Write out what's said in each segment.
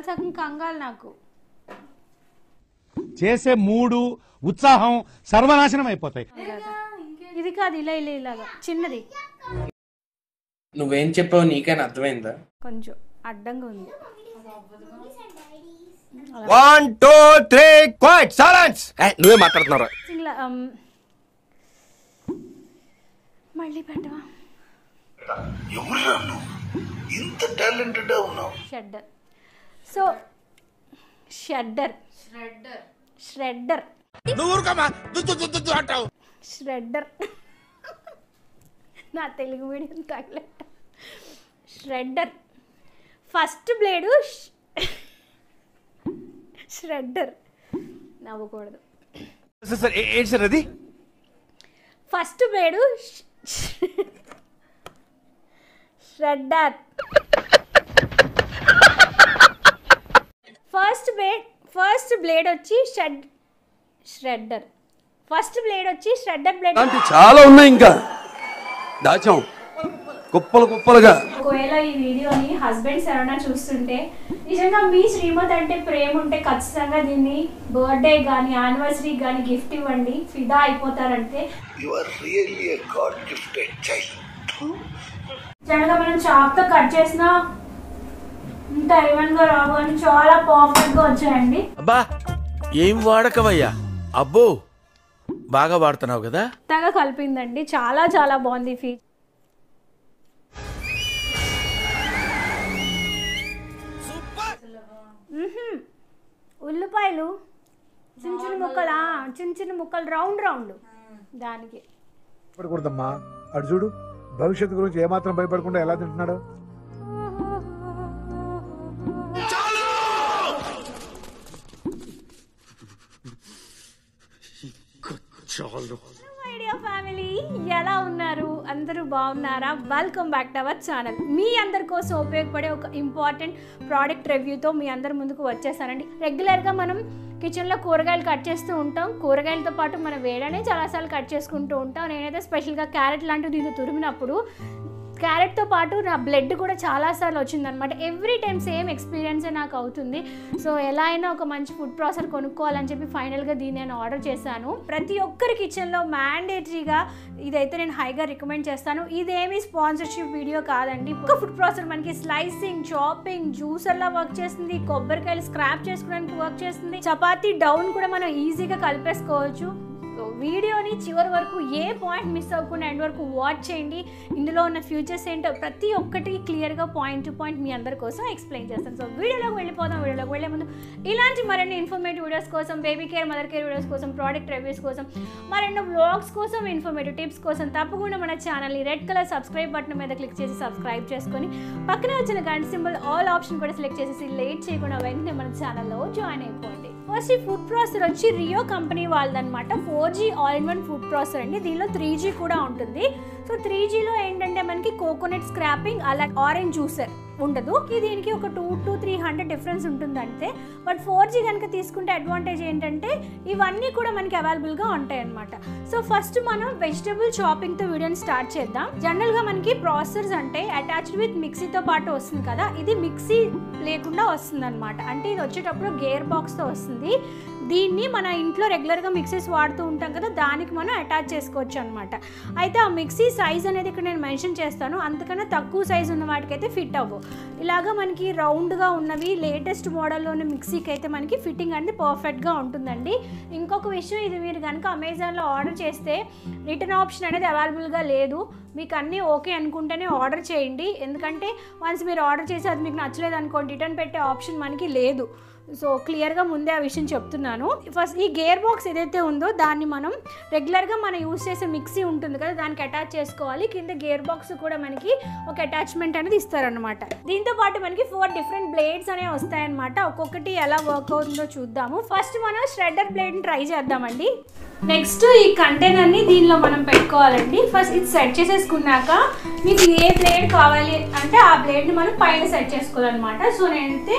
సగం కంగాలు నాకు చేసే మూడు ఉత్సాహం సర్వనాశనం అయిపోతాయి. ఇది కాదు, ఇలా ఇలా ఇలాగా చిన్నది. నువ్వేం చెప్పావు నీకైనా అర్థమైందా? కొంచెం అడ్డంగా ఉంది. 1 2 3 క్వైట్ సైలెన్స్. నువ్వే మాట్లాడుతున్నారా? మళ్ళీ పెట్టవా? ఇంత టాలెంటెడ్ ఉన్నావు. Shredder. So shredder shredder shredder నా తెలుగు మీడియం తగలట. Shredder first blade shredder. నవ్వకూడదు. ఏంటి సార్ అది? First blade shredder. First blade వచ్చి ష్రెడ్డర్. ఫస్ట్ బ్లేడ్ వచ్చి ష్రెడ్డర్ బ్లేడ్. చాలా ఉన్నాయి, ఇంకా దాచాం కుప్పలు కుప్పలుగా. ఒకవేళ ఈ వీడియోని హస్బెండ్స్ ఎవరైనా చూస్తుంటే, నిజంగా మీ శ్రీమతి అంటే ప్రేమ ఉంటే ఖచ్చితంగా దీన్ని బర్త్డే కానీ యానివర్సరీ కానీ గిఫ్ట్ ఇవ్వండి. ఫిదా అయిపోతారంటే. జనగా మనం చాక్తో కట్ చేసిన ఇంత ఈవెన్ గా రావు అని చాలా పర్ఫెక్ట్ గా వచ్చాయండి. అబ్బా ఏం వాడకమయ్యా, అబ్బో బాగా వాడుతున్నావు కదా. కొత్తగా కలిపిందండి, చాలా చాలా బాగుంది. ఉల్లిపాయలు చిన్న చిన్న ముక్కలు రౌండ్ రౌండ్. దానికి పడకూడదమ్మా. అటు చూడు, భవిష్యత్తు గురించి ఏమాత్రం భయపడకుండా ఎలా తింటున్నాడు. ఫ్యామిలీ ఎలా ఉన్నారు? అందరూ బాగున్నారా? Welcome back to our channel. మీ అందరి కోసం ఉపయోగపడే ఒక ఇంపార్టెంట్ ప్రోడక్ట్ రివ్యూతో మీ అందరి ముందుకు వచ్చేసానండి. రెగ్యులర్గా మనం కిచెన్లో కూరగాయలు కట్ చేస్తూ ఉంటాం. కూరగాయలతో పాటు మన వేడనే చాలాసార్లు కట్ చేసుకుంటూ ఉంటాం. నేనైతే స్పెషల్గా క్యారెట్ లాంటివి దీంతో తురిమినప్పుడు క్యారెట్తో పాటు నా బ్లడ్ కూడా చాలాసార్లు వచ్చిందనమాట. ఎవ్రీ టైం సేమ్ ఎక్స్పీరియన్సే నాకు అవుతుంది. సో ఎలా అయినా ఒక మంచి ఫుడ్ ప్రాసెసర్ కొనుక్కోవాలని చెప్పి ఫైనల్గా దీన్ని నేను ఆర్డర్ చేశాను. ప్రతి ఒక్కరి కిచెన్లో మ్యాండేటరీగా ఇదైతే నేను హైగా రికమెండ్ చేస్తాను. ఇదేమీ స్పాన్సర్షిప్ వీడియో కాదండి. ఒక ఫుడ్ ప్రాసెసర్ మనకి స్లైసింగ్, చాపింగ్, జ్యూసర్లా వర్క్ చేస్తుంది. కొబ్బరికాయలు స్క్రాప్ చేసుకోవడానికి వర్క్ చేస్తుంది. చపాతీ డౌన్ కూడా మనం ఈజీగా కలిపేసుకోవచ్చు. సో వీడియోని చివరి వరకు ఏ పాయింట్ మిస్ అవ్వకుండా ఎండ్ వరకు వాచ్ చేయండి. ఇందులో ఉన్న ఫ్యూచర్స్ ఏంటో ప్రతి ఒక్కటి క్లియర్గా పాయింట్ టు పాయింట్ మీ అందరి కోసం ఎక్స్ప్లెయిన్ చేస్తాను. సో వీడియోలోకి వెళ్ళిపోదాం. వీడియోలోకి వెళ్ళే ముందు ఇలాంటి మరిన్ని ఇన్ఫర్మేటివ్ వీడియోస్ కోసం, baby care, mother care videos కోసం, ప్రోడక్ట్ రివ్యూస్ కోసం, మరెన్నో వ్లాగ్స్ కోసం, ఇన్ఫర్మేటివ్ టిప్స్ కోసం తప్పకుండా మన ఛానల్ని రెడ్ కలర్ సబ్స్క్రైబ్ బటన్ మీద క్లిక్ చేసి సబ్స్క్రైబ్ చేసుకొని పక్కనే వచ్చిన గంట సింబల్ ఆల్ ఆప్షన్ కూడా సెలెక్ట్ చేసి లేట్ చేయకుండా వెంటనే మన ఛానల్లో జాయిన్ అయిపోండి. ఫస్ట్ ఈ ఫుడ్ ప్రాసెసర్ వచ్చి రియో కంపెనీ వాళ్ళదనమాట. 4G ఆల్-ఇన్-వన్ ఫుడ్ ప్రాసెసర్ అండి. దీనిలో 3G కూడా ఉంటుంది. సో 3Gలో ఏంటంటే మనకి కోకోనట్ స్క్రాపింగ్, అలా ఆరెంజ్ జ్యూసర్ ఉండదు. దీనికి ఒక 200 to 300 డిఫరెన్స్ ఉంటుంది అంతే. బట్ 4G కనుక తీసుకుంటే అడ్వాంటేజ్ ఏంటంటే ఇవన్నీ కూడా మనకి అవైలబుల్గా ఉంటాయి అనమాట. సో ఫస్ట్ మనం వెజిటబుల్ చాపింగ్తో వీడియోని స్టార్ట్ చేద్దాం. జనరల్గా మనకి ప్రాసెసర్స్ అంటే అటాచ్డ్ విత్ మిక్సీతో పాటు వస్తుంది కదా, ఇది మిక్సీ లేకుండా వస్తుంది అనమాట. అంటే ఇది వచ్చేటప్పుడు గేర్ బాక్స్తో వస్తుంది. దీన్ని మన ఇంట్లో రెగ్యులర్గా మిక్సీస్ వాడుతూ ఉంటాం కదా, దానికి మనం అటాచ్ చేసుకోవచ్చు అనమాట. అయితే ఆ మిక్సీ సైజ్ అనేది ఇక్కడ నేను మెన్షన్ చేస్తాను. అంతకన్నా తక్కువ సైజు ఉన్న వాటికైతే ఫిట్ అవ్వవు. ఇలాగా మనకి రౌండ్గా ఉన్నవి లేటెస్ట్ మోడల్లో ఉన్న మిక్సీకి అయితే మనకి ఫిట్టింగ్ అనేది పర్ఫెక్ట్గా ఉంటుందండి. ఇంకొక విషయం, ఇది మీరు కనుక అమెజాన్లో ఆర్డర్ చేస్తే రిటర్న్ ఆప్షన్ అనేది అవైలబుల్గా లేదు. మీకు అన్నీ ఓకే అనుకుంటేనే ఆర్డర్ చేయండి. ఎందుకంటే వన్స్ మీరు ఆర్డర్ చేసి అది మీకు నచ్చలేదు అనుకోండి, రిటర్న్ పెట్టే ఆప్షన్ మనకి లేదు. సో క్లియర్గా ముందే ఆ విషయం చెప్తున్నాను. ఫస్ట్ ఈ గేర్ బాక్స్ ఏదైతే ఉందో దాన్ని మనం రెగ్యులర్గా మనం యూజ్ చేసే మిక్సీ ఉంటుంది కదా, దానికి అటాచ్ చేసుకోవాలి. కింద గేర్ బాక్స్ కూడా మనకి ఒక అటాచ్మెంట్ అనేది ఇస్తారనమాట. దీంతో పాటు మనకి 4 డిఫరెంట్ బ్లేడ్స్ అనేవి వస్తాయన్నమాట. ఒక్కొక్కటి ఎలా వర్క్ అవుతుందో చూద్దాము. ఫస్ట్ మనం ష్రెడ్డర్ బ్లేడ్ని ట్రై చేద్దామండి. నెక్స్ట్ ఈ కంటైనర్ని దీనిలో మనం పెట్టుకోవాలండి. ఫస్ట్ ఇది సెట్ చేసేసుకున్నాక మీకు ఏ బ్లేడ్ కావాలి అంటే ఆ బ్లేడ్ని మనం పైన సెట్ చేసుకోవాలన్నమాట. సో నేనైతే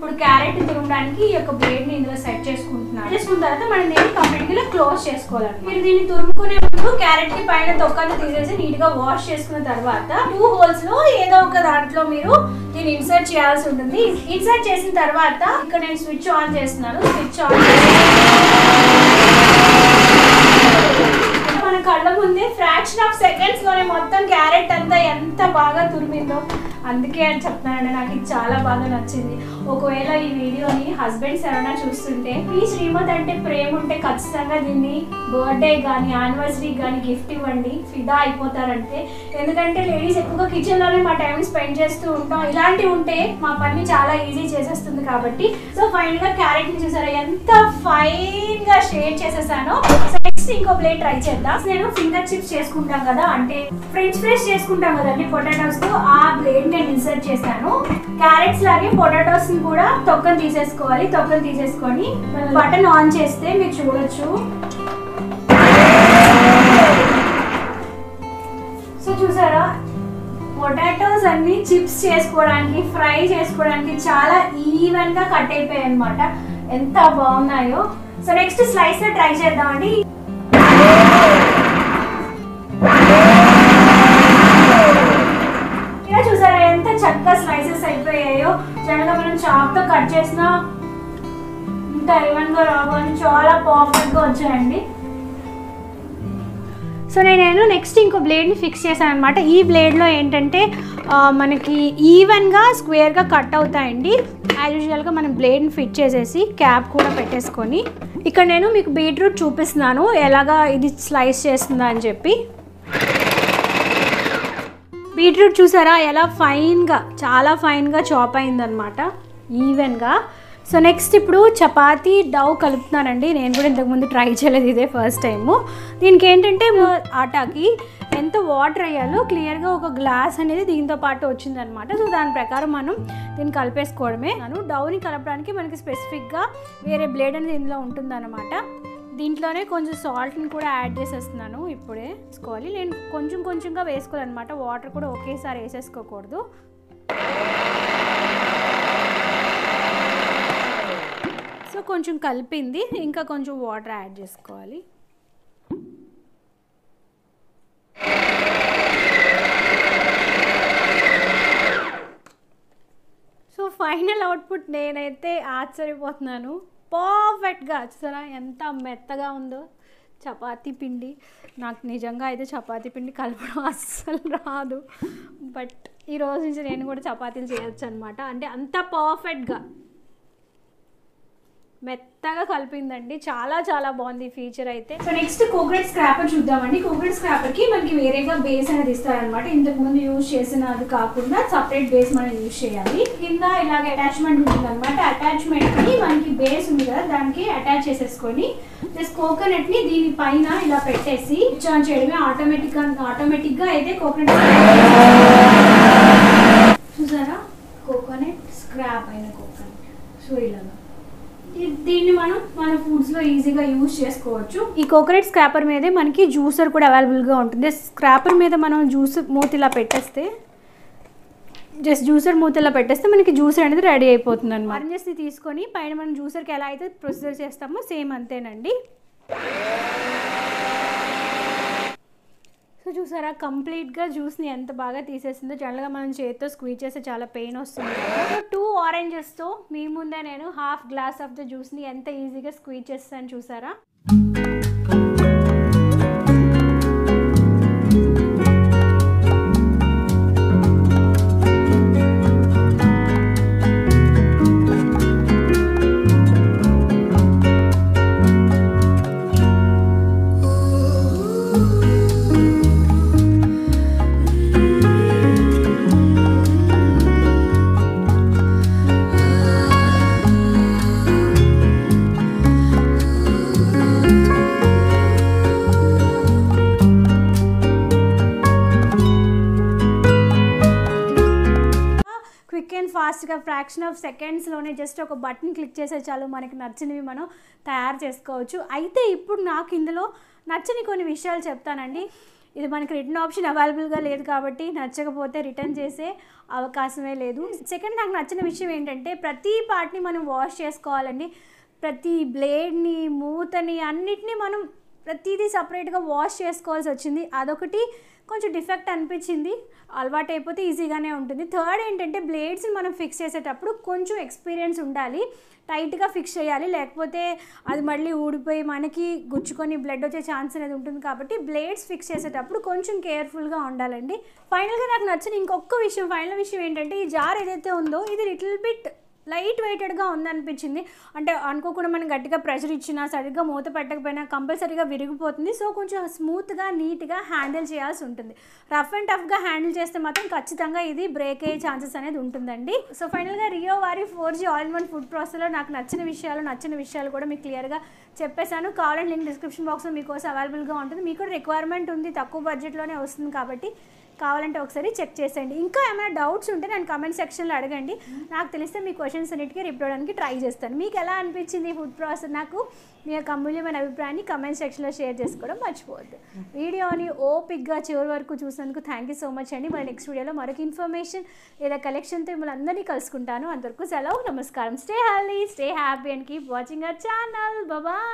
ఇప్పుడు క్యారెట్ తురమడానికి ఈ యొక్క బ్లేడ్ ని ఇందులో సెట్ చేసుకుంటున్నాను. చేసుకున్న తర్వాత మనం దీన్ని కంప్లీట్ గా క్లోజ్ చేసుకోవాలండి. మీరు దీన్ని తురుముకునే ముందు క్యారెట్ కి పైన తొక్కను తీసేసి నీట్ గా వాష్ చేసుకున్న తర్వాత 2 హోల్స్ లో ఏదో ఒక దాంట్లో మీరు దీన్ని ఇన్సర్ట్ చేయాల్సి ఉంటుంది. ఇన్సర్ట్ చేసిన తర్వాత ఇక్కడ నేను స్విచ్ ఆన్ చేస్తున్నాను. స్విచ్ ఆన్ మన కళ్ళ ముందే ఫ్రాక్షన్ ఆఫ్ సెకండ్స్ లోనే మొత్తం క్యారెట్ అంతా ఎంత బాగా తురిమిందో. అందుకే అని చెప్తున్నానండి, నాకు ఇది చాలా బాగా నచ్చింది. ఒకవేళ ఈ వీడియోని హస్బెండ్స్ ఎవరైనా చూస్తుంటే, మీ శ్రీమతి అంటే ప్రేమ ఉంటే ఖచ్చితంగా దీన్ని బర్త్డే కానీ యానివర్సరీ కానీ గిఫ్ట్ ఇవ్వండి, ఫిదా అయిపోతారంటే. ఎందుకంటే లేడీస్ ఎక్కువగా కిచెన్లోనే మా టైం స్పెండ్ చేస్తూ ఉంటాం. ఇలాంటివి ఉంటే మా పని చాలా ఈజీ చేసేస్తుంది కాబట్టి. సో ఫైనల్గా క్యారెట్ని చూసారా ఎంత ఫైన్గా షేడ్ చేసేసానో. నెక్స్ట్ ఇంకో ప్లేట్ ట్రై చేద్దాం. నేను ఫింగర్ చిప్స్ చేసుకుంటాం కదా, అంటే ఫ్రెంచ్ ఫ్రైస్ చేసుకుంటాం కదండి పొటాటోస్ తో, ఆ బ్లేడ్ నేను ఇన్సర్ట్ చేశాను. క్యారెట్స్ లాగే పొటాటోస్ ని కూడా తొక్కను తీసేసుకోవాలి. తొక్కను తీసేసుకొని బటన్ ఆన్ చేస్తే మీరు చూడొచ్చు. సో చూసారా, పొటాటోస్ అన్ని చిప్స్ చేసుకోవడానికి, ఫ్రై చేసుకోవడానికి చాలా ఈవెన్ గా కట్ అయిపోయాయి అనమాట. ఎంత బాగున్నాయో. సో నెక్స్ట్ స్లైసర్ ట్రై చేద్దామండి. ఇలా చూసారా ఎంత చక్కగా స్లైసెస్ అయిపోయాయో. జనరల్గా మనం చాప్ తో కట్ చేసినా ఇంత ఈవెన్ గా రావు అని చాలా పర్ఫెక్ట్ గా వచ్చాయండి. సో నేను నెక్స్ట్ ఇంకో బ్లేడ్ని ఫిక్స్ చేశాను అనమాట. ఈ బ్లేడ్లో ఏంటంటే మనకి ఈవెన్గా స్క్వేర్గా కట్ అవుతాయండి. యాజ్ యూజువల్గా మనం బ్లేడ్ని ఫిట్ చేసేసి క్యాప్ కూడా పెట్టేసుకొని, ఇక్కడ నేను మీకు బీట్రూట్ చూపిస్తున్నాను ఎలాగా ఇది స్లైస్ చేస్తుందా అని చెప్పి. బీట్రూట్ చూసారా ఎలా ఫైన్గా, చాలా ఫైన్గా చాప్ అయిందనమాట ఈవెన్గా. సో నెక్స్ట్ ఇప్పుడు చపాతీ డౌ కలుపుతున్నానండి. నేను కూడా ఇంతకుముందు ట్రై చేయలేదు, ఇదే ఫస్ట్ టైము. దీనికి ఏంటంటే ఆటాకి ఎంత వాటర్ వేయాలో క్లియర్గా ఒక గ్లాస్ అనేది దీంతో పాటు వచ్చిందనమాట. సో దాని ప్రకారం మనం దీన్ని కలిపేసుకోవడమే. డౌని కలపడానికి మనకి స్పెసిఫిక్గా వేరే బ్లేడ్ అనేది ఇందులో ఉంటుందన్నమాట. దీంట్లోనే కొంచెం సాల్ట్ని కూడా యాడ్ చేసేస్తున్నాను. ఇప్పుడే వేసుకోవాలి, నేను కొంచెం కొంచెంగా వేసుకోవాలన్నమాట. వాటర్ కూడా ఒకేసారి వేసేసుకోకూడదు. సో కొంచెం కలిపింది, ఇంకా కొంచెం వాటర్ యాడ్ చేసుకోవాలి. సో ఫైనల్ అవుట్పుట్ నేనైతే ఆశ్చర్యపోతున్నాను. పర్ఫెక్ట్గా చూసారా ఎంత మెత్తగా ఉందో చపాతీ పిండి. నాకు నిజంగా అయితే చపాతీ పిండి కలపడం అస్సలు రాదు, బట్ ఈరోజు నుంచి నేను కూడా చపాతీలు చేయొచ్చు అనమాట. అంటే అంత పర్ఫెక్ట్గా మెత్తగా కలిపిందండి. చాలా చాలా బాగుంది ఈ ఫీచర్ అయితే. సో నెక్స్ట్ కోకోనట్ స్క్రాపర్ చూద్దామండి. కోకోనట్ స్క్రాపర్కి మనకి వేరేగా బేస్ అనేది ఇస్తారనమాట. ఇంతకు ముందు యూజ్ చేసినది కాకుండా సపరేట్ బేస్ మనం యూజ్ చేయాలి. కింద ఇలాగ అటాచ్మెంట్ ఉంటుంది అనమాట. అటాచ్మెంట్ని మనకి బేస్ ఉంది కదా దానికి అటాచ్ చేసేసుకొని జస్ట్ కోకోనట్ని దీనిపైన ఇలా పెట్టేసి చాన్ చేయడమే. ఆటోమేటిక్గా అయితే కోకోనట్ చూసారా, కోకోనట్ స్క్రాప్ అయిన కోకోనట్. సో ఇలాగా దీన్ని మన ఫుడ్స్లో ఈజీగా యూజ్ చేసుకోవచ్చు. ఈ కోకోనట్ స్క్రాపర్ మీదే మనకి జ్యూసర్ కూడా అవైలబుల్గా ఉంటుంది. స్క్రాపర్ మీద మనం జ్యూస్ మూతిలా పెట్టేస్తే, జస్ట్ జ్యూసర్ మూతిలా పెట్టేస్తే మనకి జ్యూసర్ అనేది రెడీ అయిపోతుంది అనమాట. ఆరెంజెస్ని తీసుకొని పైన మనం జ్యూసర్కి ఎలా అయితే ప్రొసీజర్ చేస్తామో సేమ్ అంతేనండి. సో చూసారా కంప్లీట్గా జ్యూస్ని ఎంత బాగా తీసేసిందో. జనరల్గా మనం చేతితో స్క్వీజ్ చేస్తే చాలా పెయిన్ వస్తుంది. సో 2 ఆరెంజెస్తో మీ ముందే నేను హాఫ్ గ్లాస్ ఆఫ్ ద జ్యూస్ని ఎంత ఈజీగా స్క్వీజ్ చేస్తాను చూసారా. ఫాస్ట్గా ఫ్రాక్షన్ ఆఫ్ సెకండ్స్లోనే జస్ట్ ఒక బటన్ క్లిక్ చేసే చాలు మనకి నచ్చినవి మనం తయారు చేసుకోవచ్చు. అయితే ఇప్పుడు నాకు ఇందులో నచ్చని కొన్ని విషయాలు చెప్తానండి. ఇది మనకి రిటర్న్ ఆప్షన్ అవైలబుల్గా లేదు కాబట్టి నచ్చకపోతే రిటర్న్ చేసే అవకాశమే లేదు. సెకండ్ నాకు నచ్చిన విషయం ఏంటంటే ప్రతి పార్ట్ని మనం వాష్ చేసుకోవాలండి. ప్రతి బ్లేడ్ని, మూతని అన్నిటినీ మనం ప్రతిదీ సపరేట్గా వాష్ చేసుకోవాల్సి వచ్చింది. అదొకటి కొంచెం డిఫెక్ట్ అనిపించింది. అలవాటు అయిపోతే ఈజీగానే ఉంటుంది. థర్డ్ ఏంటంటే బ్లేడ్స్ని మనం ఫిక్స్ చేసేటప్పుడు కొంచెం ఎక్స్పీరియన్స్ ఉండాలి. టైట్గా ఫిక్స్ చేయాలి, లేకపోతే అది మళ్ళీ ఊడిపోయి మనకి గుచ్చుకొని బ్లడ్ వచ్చే ఛాన్స్ అనేది ఉంటుంది. కాబట్టి బ్లేడ్స్ ఫిక్స్ చేసేటప్పుడు కొంచెం కేర్ఫుల్గా ఉండాలండి. ఫైనల్గా నాకు నచ్చిన ఇంకొక విషయం, ఫైనల్ విషయం ఏంటంటే ఈ జార్ ఏదైతే ఉందో ఇది లిటిల్ బిట్ లైట్ వెయిటెడ్గా ఉందనిపించింది. అంటే అనుకోకుండా మనం గట్టిగా ప్రెషర్ ఇచ్చినా సరిగ్గా మూత పెట్టకపోయినా కంపల్సరీగా విరిగిపోతుంది. సో కొంచెం స్మూత్గా నీట్గా హ్యాండిల్ చేయాల్సి ఉంటుంది. రఫ్ అండ్ టఫ్గా హ్యాండిల్ చేస్తే మాత్రం ఖచ్చితంగా ఇది బ్రేక్ అయ్యే ఛాన్సెస్ అనేది ఉంటుందండి. సో ఫైనల్గా రియో వారి 4G ఆల్-ఇన్-వన్ ఫుడ్ ప్రాసెసర్లో నాకు నచ్చిన విషయాలు కూడా మీకు క్లియర్గా చెప్పేశాను. కావాలంటే లింక్ డిస్క్రిప్షన్ బాక్స్లో మీకోసం అవైలబుల్గా ఉంటుంది. మీకు కూడా రిక్వైర్మెంట్ ఉంది, తక్కువ బడ్జెట్లోనే వస్తుంది కాబట్టి కావాలంటే ఒకసారి చెక్ చేసేయండి. ఇంకా ఏమైనా డౌట్స్ ఉంటే నేను కమెంట్ సెక్షన్లో అడగండి. నాకు తెలిస్తే మీ క్వశ్చన్స్ అన్నిటికీ రిప్లై అవ్వడానికి ట్రై చేస్తాను. మీకు ఎలా అనిపించింది ఫుడ్ ప్రాసెస్? నాకు మీ యొక్క అమూల్యమైన అభిప్రాయాన్ని కమెంట్ సెక్షన్లో షేర్ చేసుకోవడం మర్చిపోవద్దు. వీడియోని ఓపిక్గా చివరి వరకు చూసినందుకు థ్యాంక్ యూ సో మచ్ అండి. మరి నెక్స్ట్ వీడియోలో మరొక ఇన్ఫర్మేషన్ లేదా కలెక్షన్తో మిమ్మల్ని అందరినీ కలుసుకుంటాను. అంతవరకు సెలవు, నమస్కారం. Stay healthy, stay happy and keep watching our channel. Bye.